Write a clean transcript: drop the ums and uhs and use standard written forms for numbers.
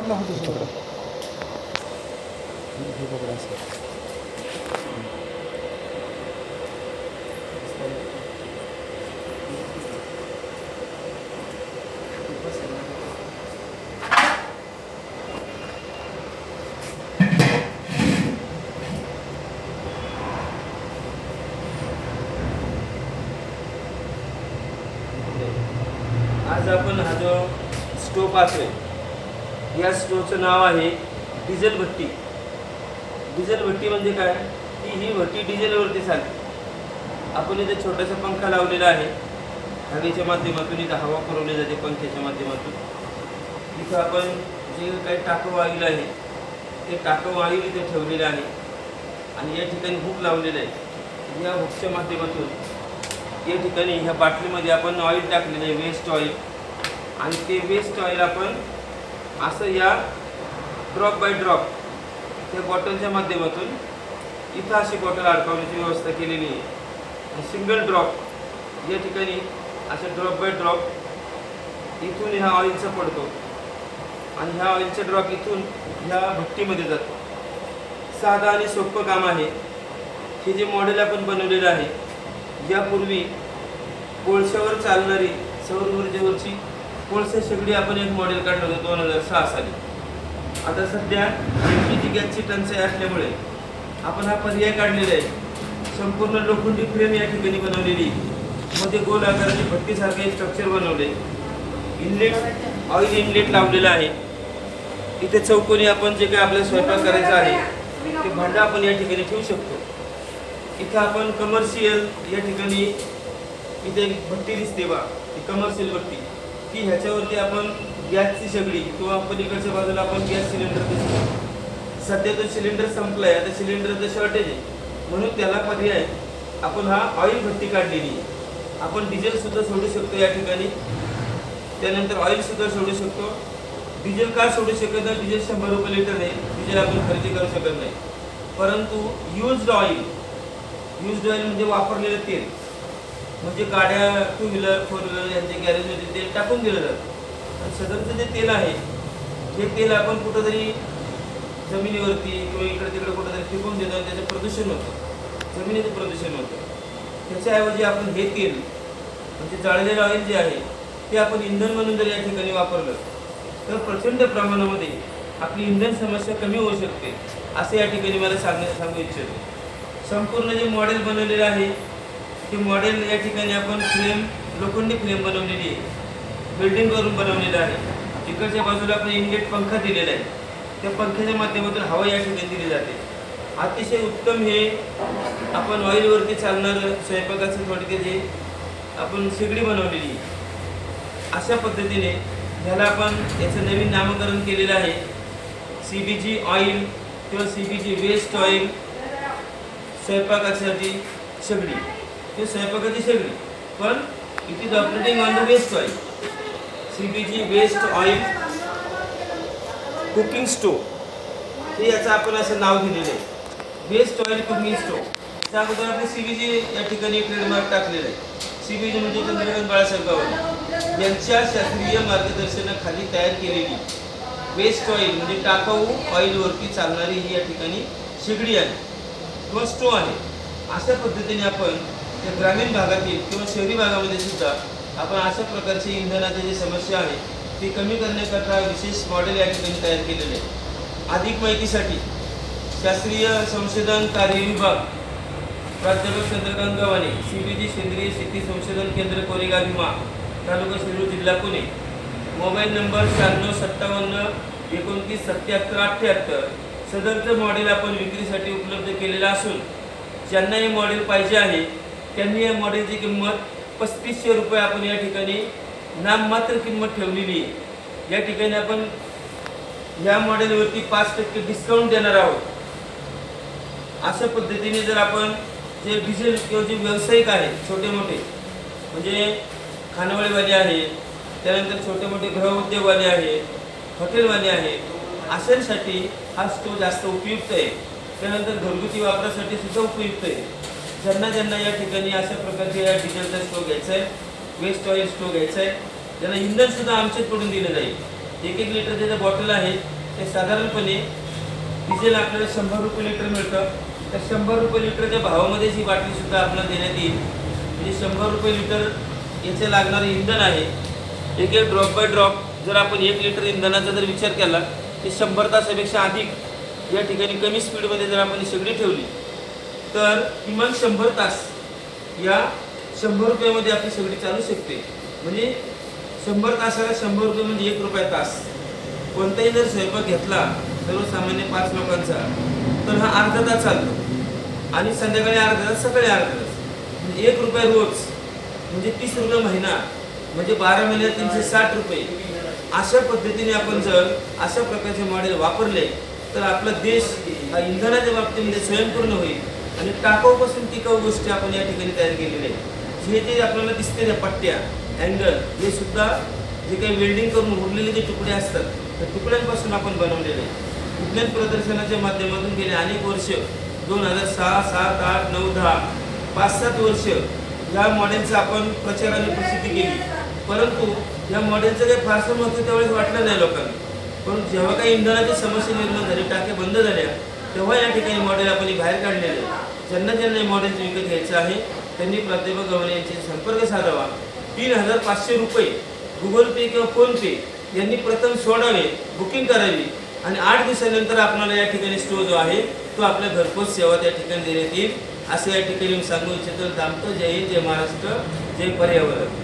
आपला हात पकडा हे पकडा असं आज आपण हा जो स्टोव पाहतोय या स्टोवचं नाव आहे डिझेल भट्टी. डिझेल भट्टी म्हणजे काय की ही भट्टी डिझेलवरती चालते. आपण इथे छोटासा पंखा लावलेला आहे. हवेच्या माध्यमातून इथं हवा पुरवली जाते पंख्याच्या माध्यमातून. इथं आपण जे काही टाकं ऑइल आहे ते टाकं ऑइल इथे ठेवलेलं आहे आणि या ठिकाणी हुक लावलेलं आहे. या हुकच्या माध्यमातून या ठिकाणी ह्या बाटलीमध्ये आपण ऑइल टाकलेलं आहे, वेस्ट ऑइल. आणि ते वेस्ट ऑइल आपण असं या ड्रॉप बाय ड्रॉप त्या बॉटलच्या माध्यमातून इथं अशी बॉटल अडकवण्याची व्यवस्था केलेली आहे. सिंगल ड्रॉप या ठिकाणी असं ड्रॉप बाय ड्रॉप इथून ह्या ऑइलचा पडतो आणि ह्या ऑइलचा ड्रॉप इथून ह्या भट्टीमध्ये जातो. साधं आणि सोपं काम आहे. हे जे मॉडेल आपण बनवलेलं आहे यापूर्वी कोळशावर चालणारी सौर ऊर्जेवरची कोळसा शेगडी आपण एक मॉडेल काढलं होतं 2006 साली. आता सध्या LPG गॅसची टंचाई असल्यामुळे आपण हा पर्याय काढलेला आहे. संपूर्ण लोखंडी फ्रेम या ठिकाणी बनवलेली, मध्ये गोल आकाराची भट्टीसारखे स्ट्रक्चर बनवले. इनलेट ऑइल इनलेट लावलेलं आहे. इथे चौकोनी आपण जे काही आपल्याला स्वयंपाक करायचा आहे ते भांडं आपण या ठिकाणी ठेवू शकतो. इथं आपण कमर्शियल या ठिकाणी इथे एक भट्टी दिसते बा, ती कमर्शियल भट्टी की ह्याच्यावरती आपण गॅसची शेगडी किंवा पलीकडच्या बाजूला आपण गॅस सिलेंडर दिसतो. सध्या तो सिलेंडर संपला आहे, आता सिलेंडरचं शॉर्टेज आहे म्हणून त्याला पर्याय आपण हा ऑइल भट्टी काढलेली आहे. आपण डिझेलसुद्धा सोडू शकतो या ठिकाणी, त्यानंतर ऑइलसुद्धा सोडू शकतो. डिझेल का सोडू शकत नाही? डिझेल 100 रुपये लिटर आहे, डिझेल आपण खरेदी करू शकत नाही. परंतु यूज्ड ऑइल म्हणजे वापरलेलं तेल, म्हणजे गाड्या 2 व्हीलर 4 व्हीलर यांच्या गॅरेजमध्ये तेल टाकून दिलं जातं. आणि सदरचं जे तेल आहे हे तेल आपण कुठंतरी जमिनीवरती किंवा इकडे तिकडे कुठंतरी फेकून देतो आणि त्याचं प्रदूषण होतं, जमिनीचं प्रदूषण होतं. त्याच्याऐवजी आपण हे तेल म्हणजे जाळलेलं ऑइल जे आहे ते आपण इंधन म्हणून जर या ठिकाणी वापरलं तर प्रचंड प्रमाणामध्ये आपली इंधन समस्या कमी होऊ शकते, असं या ठिकाणी मला सांगू इच्छितो. संपूर्ण जे मॉडेल बनवलेलं आहे ते मॉडेल या ठिकाणी आपण फ्रेम लोखंडी फ्रेम बनवलेली आहे, बिल्डिंगवरून बनवलेलं आहे. इकडच्या बाजूला आपण इनलेट पंखा दिलेला आहे, त्या पंख्याच्या माध्यमातून हवा या ठिकाणी दिली जाते. अतिशय उत्तम हे आपण ऑइलवरती चालणारं स्वयंपाकाचं थोडक्यात हे आपण शेगडी बनवलेली आहे. अशा पद्धतीने ह्याला आपण याचं नवीन नामकरण केलेलं आहे CBG ऑइल किंवा CBG वेस्ट ऑइल. स्वयंपाकासाठी शेगडी, ते स्वयंपाकाची शेगडी पण it is operating on the waste oil. CBG waste oil cooking stove हे याचं आपण असं नाव दिलेलं आहे, वेस्ट ऑइल कुकिंग स्टोव. त्या अगोदर आपण CBG या ठिकाणी ट्रेडमार्क टाकलेलं आहे. CBG म्हणजे चंद्रकांत बाळासाहेब गावडे यांच्या शास्त्रीय मार्गदर्शनाखाली तयार केलेली वेस्ट ऑइल म्हणजे टाकाऊ ऑइलवरती चालणारी ही या ठिकाणी शेगडी आहे किंवा स्टोव आहे. अशा पद्धतीने आपण त्या ग्रामीण भागातील किंवा शहरी भागामध्ये सुद्धा आपण अशा प्रकारची इंधनाची जी समस्या आहे ती कमी करण्याकरता विशेष मॉडेल या ठिकाणी तयार केलेले आहे. अधिक माहितीसाठी शास्त्रीय संशोधन कार्य विभाग, प्राध्यापक चंद्रकांत गव्हाणे, CBG सेंद्रिय शेती संशोधन केंद्र, कोरेगाव भीमा, तालुका शिरूर, जिल्हा पुणे. Mobile number 9657297778. सदरचं मॉडेल आपण विक्रीसाठी उपलब्ध केलेलं असून ज्यांना हे मॉडेल पाहिजे आहे त्यांनी या मॉडेलची किंमत 3500 रुपये आपण या ठिकाणी नाममात्र किंमत ठेवलेली आहे. या ठिकाणी आपण या मॉडेलवरती 5% डिस्काउंट देणार आहोत. अशा पद्धतीने जर आपण जे डिझेल किंवा जे व्यावसायिक आहेत छोटे मोठे म्हणजे खानावळीवाले आहेत, त्यानंतर छोटे मोठे गृहउद्योगवाले आहेत, हॉटेलवाले आहेत, अशांसाठी हा स्टोव जास्त उपयुक्त आहे. त्यानंतर घरगुती वापरासाठी सुद्धा उपयुक्त आहे. ज्यांना या ठिकाणी अशा प्रकारचे या डिझेलचा स्टोव घ्यायचा आहे, वेस्ट ऑइल स्टोव घ्यायचा आहे, त्यांना इंधनसुद्धा आमच्याकडून दिलं जाईल. 1 लिटरचे जे बॉटल आहे ते साधारणपणे डिझेल आपल्याला 100 रुपये लिटर मिळतं. त्या 100 रुपये लिटरच्या भावामध्ये ही बाटली सुद्धा आपल्याला देण्यात येईल. म्हणजे 100 रुपये लिटर याचे लागणारे इंधन आहे. एक एक ड्रॉप बाय ड्रॉप जर आपण 1 लिटर इंधनाचा जर विचार केला की 100 तासापेक्षा अधिक या ठिकाणी कमी स्पीडमध्ये जर आपण शेगडी ठेवली तर किमान 100 तास या 100 रुपयामध्ये आपली शेगडी चालू शकते. म्हणजे 100 तासाला 100 रुपये म्हणजे 1 रुपया तास. कोणताही जर स्वयंपाक घेतला सर्वसामान्य 5 लोकांचा तर हा अर्धा तास चालतो आणि संध्याकाळी अर्धा तास, सकाळी अर्धा तास. म्हणजे 1 रुपया रोज म्हणजे 30 रुपये महिना म्हणजे 12 महिन्यात 360 रुपये. अशा पद्धतीने आपण जर अशा प्रकारचे मॉडेल वापरले तर आपला देश हा इंधनाच्या बाबतीमध्ये स्वयंपूर्ण होईल. आणि टाकाऊपासून टिकाऊ गोष्टी आपण या ठिकाणी तयार केलेल्या आहेत. जे आपल्याला दिसते त्या पट्ट्या अँगल हे सुद्धा जे काही वेल्डिंग करून उरलेले जे तुकडे असतात त्या तुकड्यांपासून आपण बनवलेले आहे. विज्ञान प्रदर्शनाच्या माध्यमातून गेले अनेक वर्ष 2006, 7, 8, 9, 10 5-7 वर्ष या मॉडेलचं आपण प्रचार आणि प्रसिद्धी केली. परंतु या मॉडेलचं काही फारसं महत्त्व त्यावेळेस वाटलं नाही लोकांना. पण जेव्हा काही इंधनाची समस्या निर्माण झाली, टाक्या बंद झाल्या, तेव्हा या ठिकाणी मॉडेल आपण बाहेर काढलेलं आहे. ज्यांना हे मॉडेलचं विकत घ्यायचं आहे त्यांनी प्राध्यापक गव्हाणे यांच्याशी संपर्क साधावा. 3500 रुपये गुगल पे किंवा फोनपे यांनी प्रथम सोडावे, बुकिंग करावी आणि 8 दिवसानंतर आपल्याला या ठिकाणी स्टोव जो आहे तो आपल्या घरपोच सेवा त्या ठिकाणी देण्यात येईल. असं या ठिकाणी सांगू इच्छितो. थांबतो. जय हिंद, जय महाराष्ट्र, जय पर्यावरण.